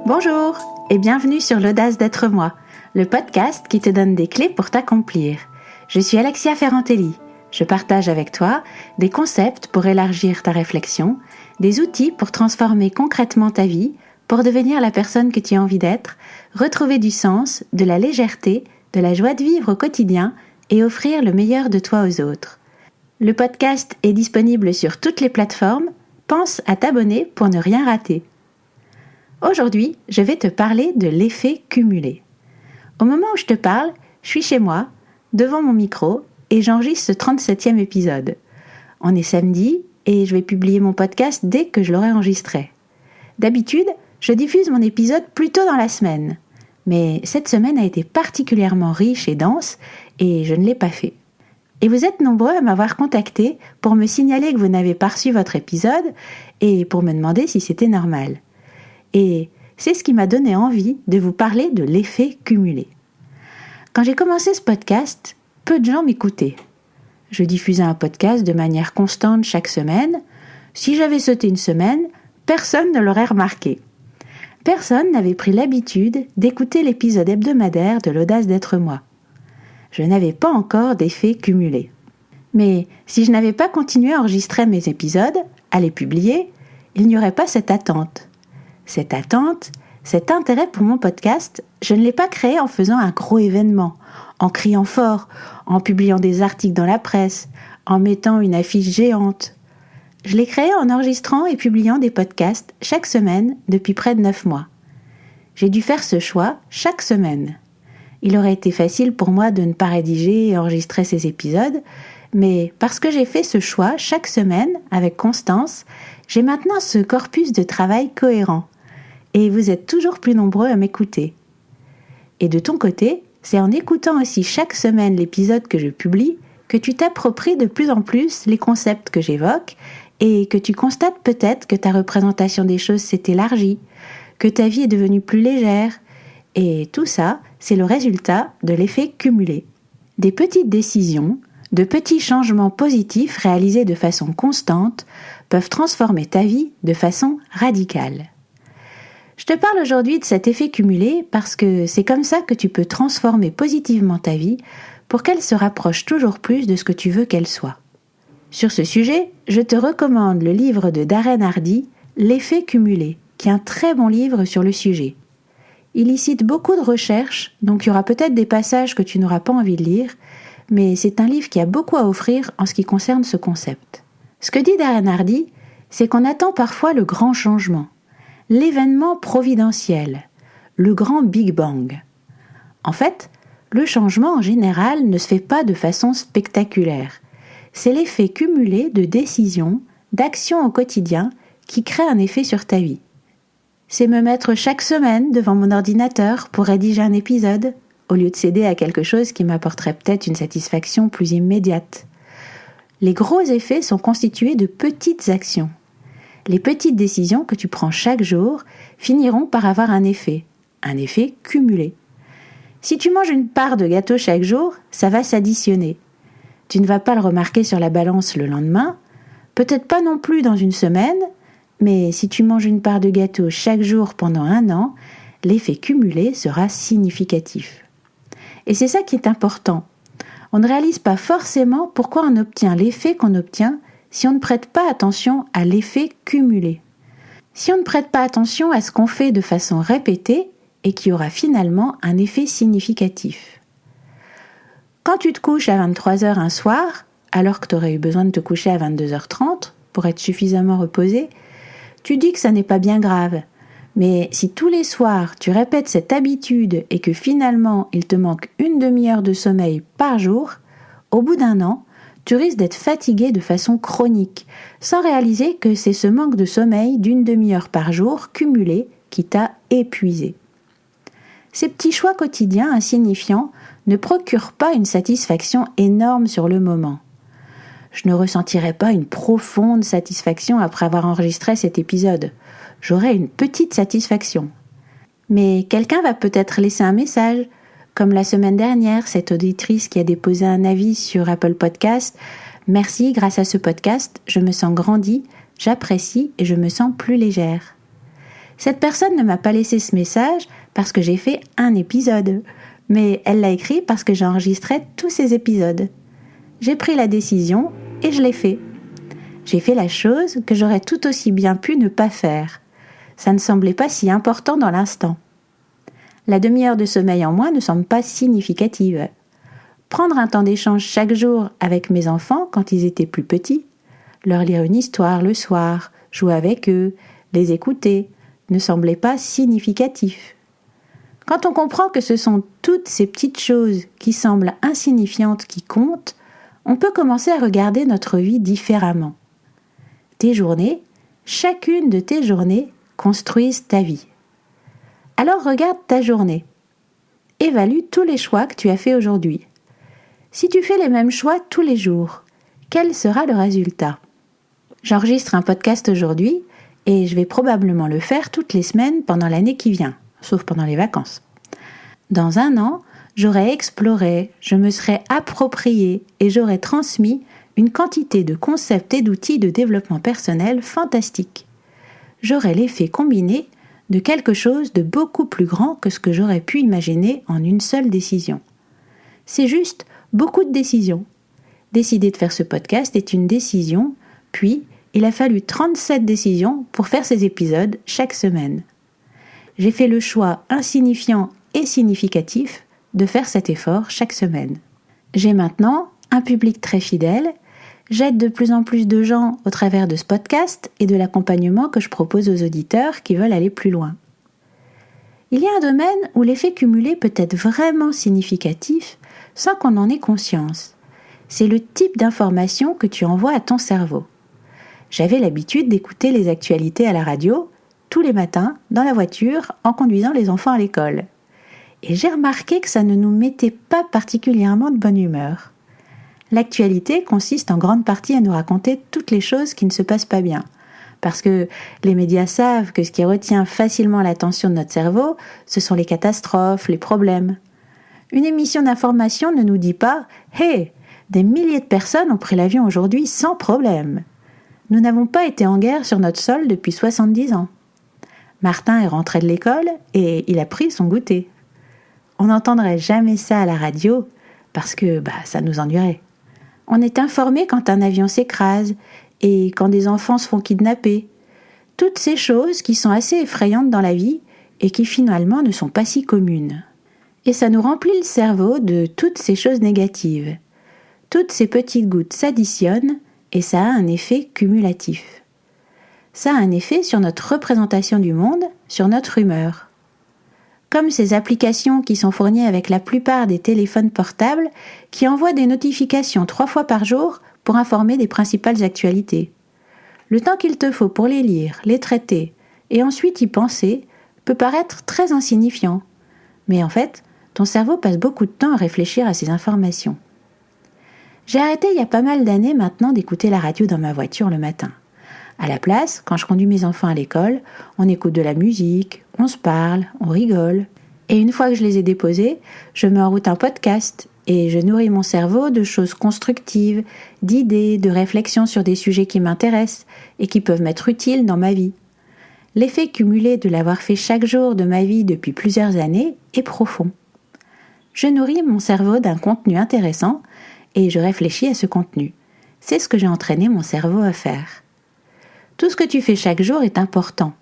Bonjour et bienvenue sur l'Audace d'être moi, le podcast qui te donne des clés pour t'accomplir. Je suis Alexia Ferrantelli. Je partage avec toi des concepts pour élargir ta réflexion, des outils pour transformer concrètement ta vie, pour devenir la personne que tu as envie d'être, retrouver du sens, de la légèreté, de la joie de vivre au quotidien et offrir le meilleur de toi aux autres. Le podcast est disponible sur toutes les plateformes. Pense à t'abonner pour ne rien rater. Aujourd'hui, je vais te parler de l'effet cumulé. Au moment où je te parle, je suis chez moi, devant mon micro, et j'enregistre ce 37e épisode. On est samedi et je vais publier mon podcast dès que je l'aurai enregistré. D'habitude, je diffuse mon épisode plus tôt dans la semaine. Mais cette semaine a été particulièrement riche et dense et je ne l'ai pas fait. Et vous êtes nombreux à m'avoir contacté pour me signaler que vous n'avez pas reçu votre épisode et pour me demander si c'était normal. Et c'est ce qui m'a donné envie de vous parler de l'effet cumulé. Quand j'ai commencé ce podcast, peu de gens m'écoutaient. Je diffusais un podcast de manière constante chaque semaine. Si j'avais sauté une semaine, personne ne l'aurait remarqué. Personne n'avait pris l'habitude d'écouter l'épisode hebdomadaire de l'Audace d'être moi. Je n'avais pas encore d'effet cumulé. Mais si je n'avais pas continué à enregistrer mes épisodes, à les publier, il n'y aurait pas cette attente. Cette attente, cet intérêt pour mon podcast, je ne l'ai pas créé en faisant un gros événement, en criant fort, en publiant des articles dans la presse, en mettant une affiche géante. Je l'ai créé en enregistrant et publiant des podcasts chaque semaine depuis près de 9 mois. J'ai dû faire ce choix chaque semaine. Il aurait été facile pour moi de ne pas rédiger et enregistrer ces épisodes, mais parce que j'ai fait ce choix chaque semaine avec constance, j'ai maintenant ce corpus de travail cohérent. Et vous êtes toujours plus nombreux à m'écouter. Et de ton côté, c'est en écoutant aussi chaque semaine l'épisode que je publie que tu t'appropries de plus en plus les concepts que j'évoque et que tu constates peut-être que ta représentation des choses s'est élargie, que ta vie est devenue plus légère. Et tout ça, c'est le résultat de l'effet cumulé. Des petites décisions, de petits changements positifs réalisés de façon constante peuvent transformer ta vie de façon radicale. Je te parle aujourd'hui de cet effet cumulé parce que c'est comme ça que tu peux transformer positivement ta vie pour qu'elle se rapproche toujours plus de ce que tu veux qu'elle soit. Sur ce sujet, je te recommande le livre de Darren Hardy, L'effet cumulé, qui est un très bon livre sur le sujet. Il y cite beaucoup de recherches, donc il y aura peut-être des passages que tu n'auras pas envie de lire, mais c'est un livre qui a beaucoup à offrir en ce qui concerne ce concept. Ce que dit Darren Hardy, c'est qu'on attend parfois le grand changement. L'événement providentiel, le grand Big Bang. En fait, le changement en général ne se fait pas de façon spectaculaire. C'est l'effet cumulé de décisions, d'actions au quotidien qui crée un effet sur ta vie. C'est me mettre chaque semaine devant mon ordinateur pour rédiger un épisode, au lieu de céder à quelque chose qui m'apporterait peut-être une satisfaction plus immédiate. Les gros effets sont constitués de petites actions. Les petites décisions que tu prends chaque jour finiront par avoir un effet cumulé. Si tu manges une part de gâteau chaque jour, ça va s'additionner. Tu ne vas pas le remarquer sur la balance le lendemain, peut-être pas non plus dans une semaine, mais si tu manges une part de gâteau chaque jour pendant 1 an, l'effet cumulé sera significatif. Et c'est ça qui est important. On ne réalise pas forcément pourquoi on obtient l'effet qu'on obtient si on ne prête pas attention à l'effet cumulé. Si on ne prête pas attention à ce qu'on fait de façon répétée et qui aura finalement un effet significatif. Quand tu te couches à 23h un soir, alors que tu aurais eu besoin de te coucher à 22h30 pour être suffisamment reposé, tu dis que ça n'est pas bien grave. Mais si tous les soirs tu répètes cette habitude et que finalement il te manque une demi-heure de sommeil par jour, au bout d'1 an, tu risques d'être fatigué de façon chronique, sans réaliser que c'est ce manque de sommeil d'une demi-heure par jour cumulé qui t'a épuisé. Ces petits choix quotidiens insignifiants ne procurent pas une satisfaction énorme sur le moment. Je ne ressentirai pas une profonde satisfaction après avoir enregistré cet épisode. J'aurai une petite satisfaction. Mais quelqu'un va peut-être laisser un message, comme la semaine dernière, cette auditrice qui a déposé un avis sur Apple Podcast. Merci, grâce à ce podcast, je me sens grandie, j'apprécie et je me sens plus légère. Cette personne ne m'a pas laissé ce message parce que j'ai fait un épisode, mais elle l'a écrit parce que j'enregistrais tous ces épisodes. J'ai pris la décision et je l'ai fait. J'ai fait la chose que j'aurais tout aussi bien pu ne pas faire. Ça ne semblait pas si important dans l'instant. La demi-heure de sommeil en moins ne semble pas significative. Prendre un temps d'échange chaque jour avec mes enfants quand ils étaient plus petits, leur lire une histoire le soir, jouer avec eux, les écouter, ne semblait pas significatif. Quand on comprend que ce sont toutes ces petites choses qui semblent insignifiantes qui comptent, on peut commencer à regarder notre vie différemment. Tes journées, chacune de tes journées construisent ta vie. Alors regarde ta journée. Évalue tous les choix que tu as faits aujourd'hui. Si tu fais les mêmes choix tous les jours, quel sera le résultat ? J'enregistre un podcast aujourd'hui et je vais probablement le faire toutes les semaines pendant l'année qui vient, sauf pendant les vacances. Dans un an, j'aurai exploré, je me serai approprié et j'aurai transmis une quantité de concepts et d'outils de développement personnel fantastiques. J'aurai l'effet combiné de quelque chose de beaucoup plus grand que ce que j'aurais pu imaginer en une seule décision. C'est juste beaucoup de décisions. Décider de faire ce podcast est une décision, puis il a fallu 37 décisions pour faire ces épisodes chaque semaine. J'ai fait le choix insignifiant et significatif de faire cet effort chaque semaine. J'ai maintenant un public très fidèle, j'aide de plus en plus de gens au travers de ce podcast et de l'accompagnement que je propose aux auditeurs qui veulent aller plus loin. Il y a un domaine où l'effet cumulé peut être vraiment significatif sans qu'on en ait conscience. C'est le type d'information que tu envoies à ton cerveau. J'avais l'habitude d'écouter les actualités à la radio tous les matins dans la voiture en conduisant les enfants à l'école. Et j'ai remarqué que ça ne nous mettait pas particulièrement de bonne humeur. L'actualité consiste en grande partie à nous raconter toutes les choses qui ne se passent pas bien. Parce que les médias savent que ce qui retient facilement l'attention de notre cerveau, ce sont les catastrophes, les problèmes. Une émission d'information ne nous dit pas « Hey, des milliers de personnes ont pris l'avion aujourd'hui sans problème !» Nous n'avons pas été en guerre sur notre sol depuis 70 ans. Martin est rentré de l'école et il a pris son goûter. On n'entendrait jamais ça à la radio parce que ça nous ennuierait. On est informé quand un avion s'écrase et quand des enfants se font kidnapper. Toutes ces choses qui sont assez effrayantes dans la vie et qui finalement ne sont pas si communes. Et ça nous remplit le cerveau de toutes ces choses négatives. Toutes ces petites gouttes s'additionnent et ça a un effet cumulatif. Ça a un effet sur notre représentation du monde, sur notre humeur. Comme ces applications qui sont fournies avec la plupart des téléphones portables qui envoient des notifications 3 fois par jour pour informer des principales actualités. Le temps qu'il te faut pour les lire, les traiter et ensuite y penser peut paraître très insignifiant. Mais en fait, ton cerveau passe beaucoup de temps à réfléchir à ces informations. J'ai arrêté il y a pas mal d'années maintenant d'écouter la radio dans ma voiture le matin. À la place, quand je conduis mes enfants à l'école, on écoute de la musique, on se parle, on rigole. Et une fois que je les ai déposés, je mets en route un podcast et je nourris mon cerveau de choses constructives, d'idées, de réflexions sur des sujets qui m'intéressent et qui peuvent m'être utiles dans ma vie. L'effet cumulé de l'avoir fait chaque jour de ma vie depuis plusieurs années est profond. Je nourris mon cerveau d'un contenu intéressant et je réfléchis à ce contenu. C'est ce que j'ai entraîné mon cerveau à faire. Tout ce que tu fais chaque jour est important.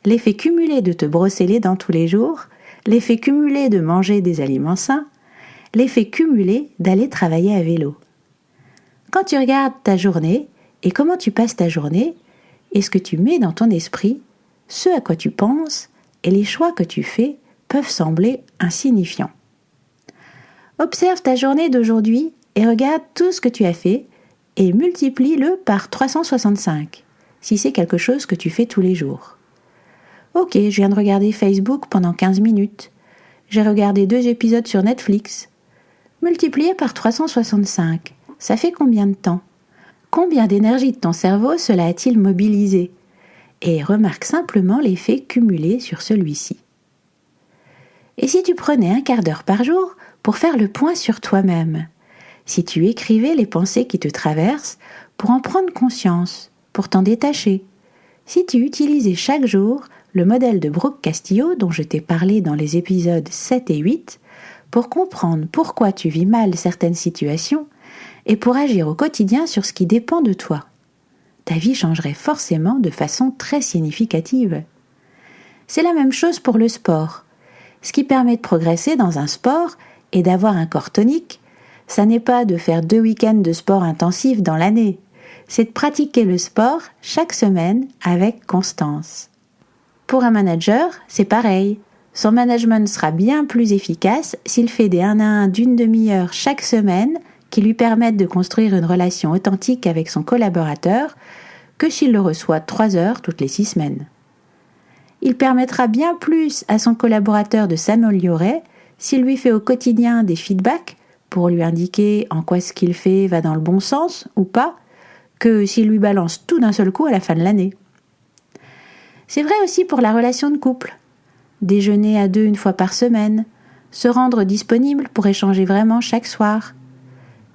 L'effet cumulé de te brosser les dents tous les jours, l'effet cumulé de manger des aliments sains, l'effet cumulé d'aller travailler à vélo. Quand tu regardes ta journée et comment tu passes ta journée, et ce que tu mets dans ton esprit, ce à quoi tu penses et les choix que tu fais peuvent sembler insignifiants. Observe ta journée d'aujourd'hui et regarde tout ce que tu as fait et multiplie-le par 365, si c'est quelque chose que tu fais tous les jours. Ok, je viens de regarder Facebook pendant 15 minutes. J'ai regardé 2 épisodes sur Netflix. Multiplié par 365, ça fait combien de temps ? Combien d'énergie de ton cerveau cela a-t-il mobilisé ? Et remarque simplement l'effet cumulé sur celui-ci. Et si tu prenais un quart d'heure par jour pour faire le point sur toi-même ? Si tu écrivais les pensées qui te traversent pour en prendre conscience, pour t'en détacher, si tu utilisais chaque jour le modèle de Brooke Castillo dont je t'ai parlé dans les épisodes 7 et 8, pour comprendre pourquoi tu vis mal certaines situations et pour agir au quotidien sur ce qui dépend de toi. Ta vie changerait forcément de façon très significative. C'est la même chose pour le sport. Ce qui permet de progresser dans un sport et d'avoir un corps tonique, ça n'est pas de faire 2 week-ends de sport intensif dans l'année, c'est de pratiquer le sport chaque semaine avec constance. Pour un manager, c'est pareil. Son management sera bien plus efficace s'il fait des 1 à 1 d'une demi-heure chaque semaine qui lui permettent de construire une relation authentique avec son collaborateur que s'il le reçoit 3 heures toutes les 6 semaines. Il permettra bien plus à son collaborateur de s'améliorer s'il lui fait au quotidien des feedbacks pour lui indiquer en quoi ce qu'il fait va dans le bon sens ou pas, que s'il lui balance tout d'un seul coup à la fin de l'année. C'est vrai aussi pour la relation de couple. Déjeuner à 2 une fois par semaine, se rendre disponible pour échanger vraiment chaque soir.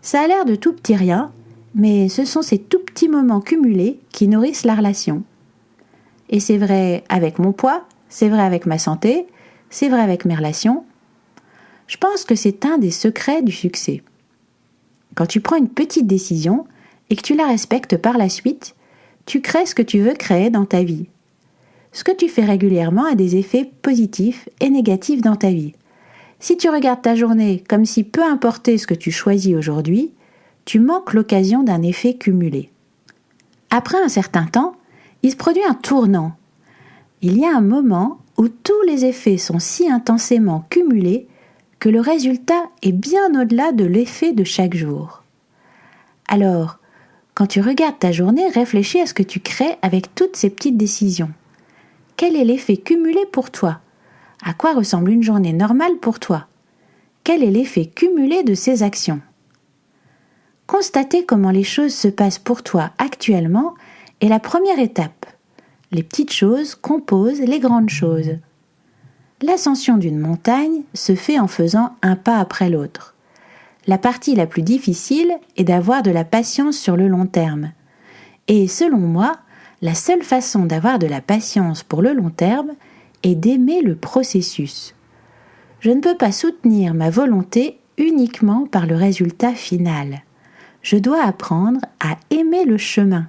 Ça a l'air de tout petit rien, mais ce sont ces tout petits moments cumulés qui nourrissent la relation. Et c'est vrai avec mon poids, c'est vrai avec ma santé, c'est vrai avec mes relations. Je pense que c'est un des secrets du succès. Quand tu prends une petite décision et que tu la respectes par la suite, tu crées ce que tu veux créer dans ta vie. Ce que tu fais régulièrement a des effets positifs et négatifs dans ta vie. Si tu regardes ta journée comme si peu importait ce que tu choisis aujourd'hui, tu manques l'occasion d'un effet cumulé. Après un certain temps, il se produit un tournant. Il y a un moment où tous les effets sont si intensément cumulés que le résultat est bien au-delà de l'effet de chaque jour. Alors, quand tu regardes ta journée, réfléchis à ce que tu crées avec toutes ces petites décisions. Quel est l'effet cumulé pour toi ? À quoi ressemble une journée normale pour toi ? Quel est l'effet cumulé de ces actions ? Constater comment les choses se passent pour toi actuellement est la première étape. Les petites choses composent les grandes choses. L'ascension d'une montagne se fait en faisant un pas après l'autre. La partie la plus difficile est d'avoir de la patience sur le long terme. Et selon moi, la seule façon d'avoir de la patience pour le long terme est d'aimer le processus. Je ne peux pas soutenir ma volonté uniquement par le résultat final. Je dois apprendre à aimer le chemin.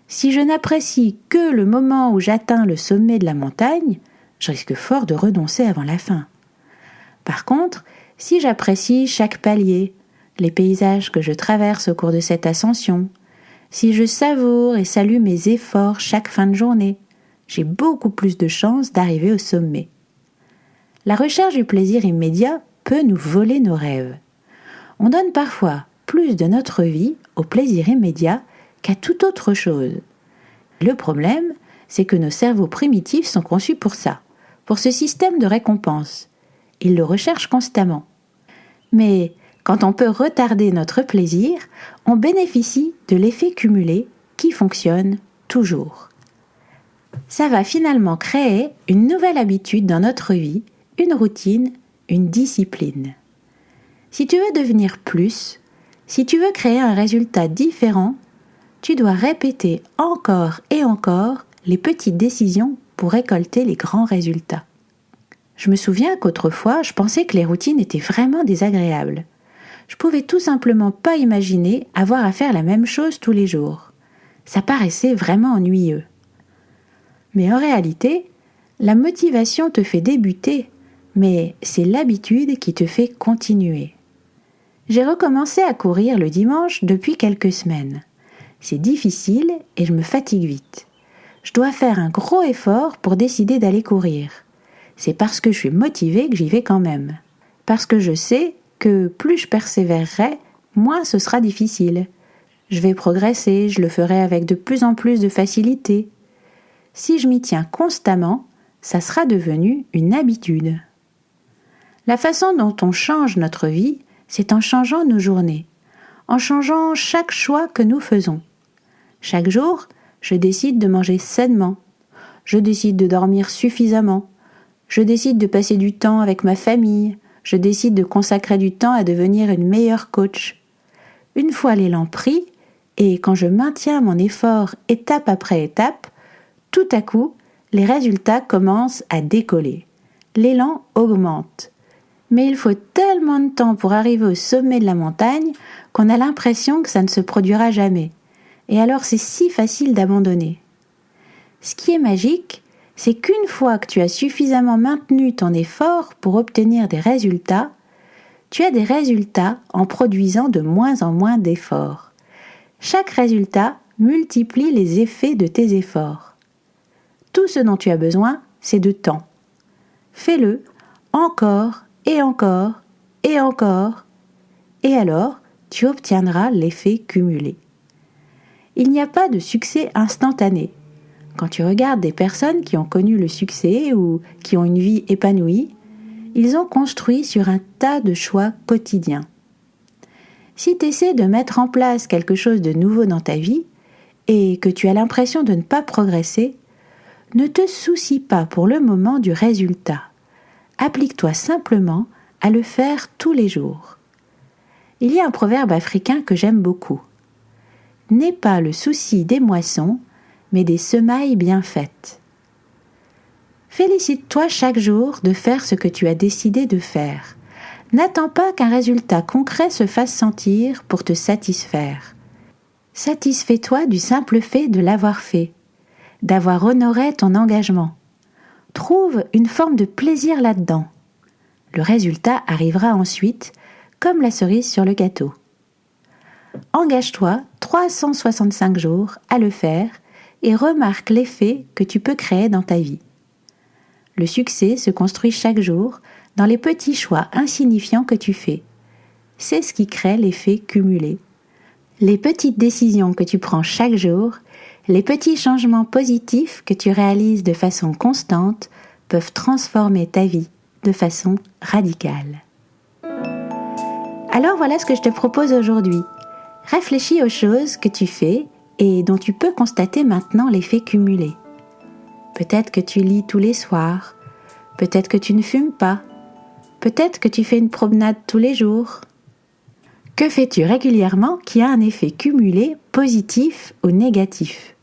Si je n'apprécie que le moment où j'atteins le sommet de la montagne, je risque fort de renoncer avant la fin. Par contre, si j'apprécie chaque palier, les paysages que je traverse au cours de cette ascension, si je savoure et salue mes efforts chaque fin de journée, j'ai beaucoup plus de chances d'arriver au sommet. La recherche du plaisir immédiat peut nous voler nos rêves. On donne parfois plus de notre vie au plaisir immédiat qu'à toute autre chose. Le problème, c'est que nos cerveaux primitifs sont conçus pour ça, pour ce système de récompense. Ils le recherchent constamment. Mais quand on peut retarder notre plaisir, on bénéficie de l'effet cumulé qui fonctionne toujours. Ça va finalement créer une nouvelle habitude dans notre vie, une routine, une discipline. Si tu veux devenir plus, si tu veux créer un résultat différent, tu dois répéter encore et encore les petites décisions pour récolter les grands résultats. Je me souviens qu'autrefois, je pensais que les routines étaient vraiment désagréables. Je pouvais tout simplement pas imaginer avoir à faire la même chose tous les jours. Ça paraissait vraiment ennuyeux. Mais en réalité, la motivation te fait débuter, mais c'est l'habitude qui te fait continuer. J'ai recommencé à courir le dimanche depuis quelques semaines. C'est difficile et je me fatigue vite. Je dois faire un gros effort pour décider d'aller courir. C'est parce que je suis motivée que j'y vais quand même. Parce que je sais que plus je persévérerai, moins ce sera difficile. Je vais progresser, je le ferai avec de plus en plus de facilité. Si je m'y tiens constamment, ça sera devenu une habitude. La façon dont on change notre vie, c'est en changeant nos journées, en changeant chaque choix que nous faisons. Chaque jour, je décide de manger sainement, je décide de dormir suffisamment, je décide de passer du temps avec ma famille, je décide de consacrer du temps à devenir une meilleure coach. Une fois l'élan pris, et quand je maintiens mon effort étape après étape, tout à coup, les résultats commencent à décoller. L'élan augmente. Mais il faut tellement de temps pour arriver au sommet de la montagne qu'on a l'impression que ça ne se produira jamais. Et alors c'est si facile d'abandonner. Ce qui est magique, c'est qu'une fois que tu as suffisamment maintenu ton effort pour obtenir des résultats, tu as des résultats en produisant de moins en moins d'efforts. Chaque résultat multiplie les effets de tes efforts. Tout ce dont tu as besoin, c'est de temps. Fais-le encore et encore et encore, et alors tu obtiendras l'effet cumulé. Il n'y a pas de succès instantané. Quand tu regardes des personnes qui ont connu le succès ou qui ont une vie épanouie, ils ont construit sur un tas de choix quotidiens. Si tu essaies de mettre en place quelque chose de nouveau dans ta vie et que tu as l'impression de ne pas progresser, ne te soucie pas pour le moment du résultat. Applique-toi simplement à le faire tous les jours. Il y a un proverbe africain que j'aime beaucoup. N'aie pas le souci des moissons, mais des semailles bien faites. Félicite-toi chaque jour de faire ce que tu as décidé de faire. N'attends pas qu'un résultat concret se fasse sentir pour te satisfaire. Satisfais-toi du simple fait de l'avoir fait, d'avoir honoré ton engagement. Trouve une forme de plaisir là-dedans. Le résultat arrivera ensuite, comme la cerise sur le gâteau. Engage-toi 365 jours à le faire et remarque l'effet que tu peux créer dans ta vie. Le succès se construit chaque jour dans les petits choix insignifiants que tu fais. C'est ce qui crée l'effet cumulé. Les petites décisions que tu prends chaque jour, les petits changements positifs que tu réalises de façon constante peuvent transformer ta vie de façon radicale. Alors voilà ce que je te propose aujourd'hui. Réfléchis aux choses que tu fais et dont tu peux constater maintenant l'effet cumulé. Peut-être que tu lis tous les soirs, peut-être que tu ne fumes pas, peut-être que tu fais une promenade tous les jours. Que fais-tu régulièrement qui a un effet cumulé positif ou négatif ?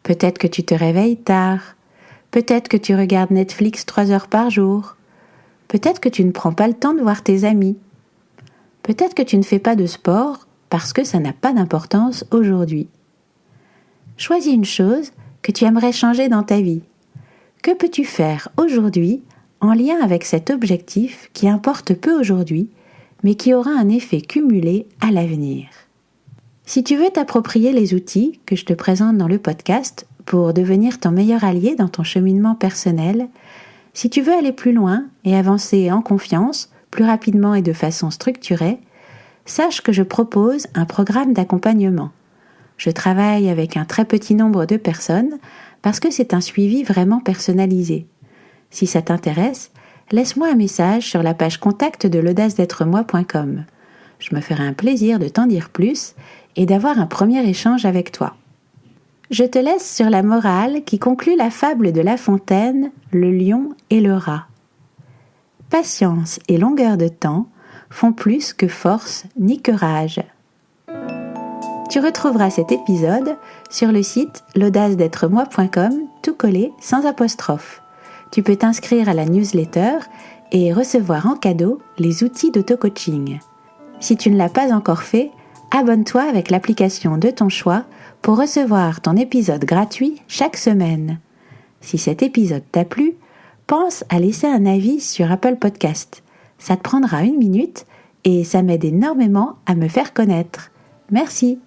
Peut-être que tu te réveilles tard, peut-être que tu regardes Netflix 3 heures par jour, peut-être que tu ne prends pas le temps de voir tes amis, peut-être que tu ne fais pas de sport parce que ça n'a pas d'importance aujourd'hui. Choisis une chose que tu aimerais changer dans ta vie. Que peux-tu faire aujourd'hui en lien avec cet objectif qui importe peu aujourd'hui, mais qui aura un effet cumulé à l'avenir? Si tu veux t'approprier les outils que je te présente dans le podcast pour devenir ton meilleur allié dans ton cheminement personnel, si tu veux aller plus loin et avancer en confiance, plus rapidement et de façon structurée, sache que je propose un programme d'accompagnement. Je travaille avec un très petit nombre de personnes parce que c'est un suivi vraiment personnalisé. Si ça t'intéresse, laisse-moi un message sur la page contact de l'audace-d'être-moi.com. Je me ferai un plaisir de t'en dire plus et d'avoir un premier échange avec toi. Je te laisse sur la morale qui conclut la fable de La Fontaine, le lion et le rat. Patience et longueur de temps font plus que force ni que rage. Tu retrouveras cet épisode sur le site l'audace-d'être-moi.com, tout collé sans apostrophe. Tu peux t'inscrire à la newsletter et recevoir en cadeau les outils d'auto-coaching. Si tu ne l'as pas encore fait, abonne-toi avec l'application de ton choix pour recevoir ton épisode gratuit chaque semaine. Si cet épisode t'a plu, pense à laisser un avis sur Apple Podcast. Ça te prendra 1 minute et ça m'aide énormément à me faire connaître. Merci.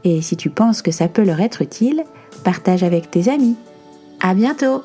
Et si tu penses que ça peut leur être utile, partage avec tes amis. À bientôt!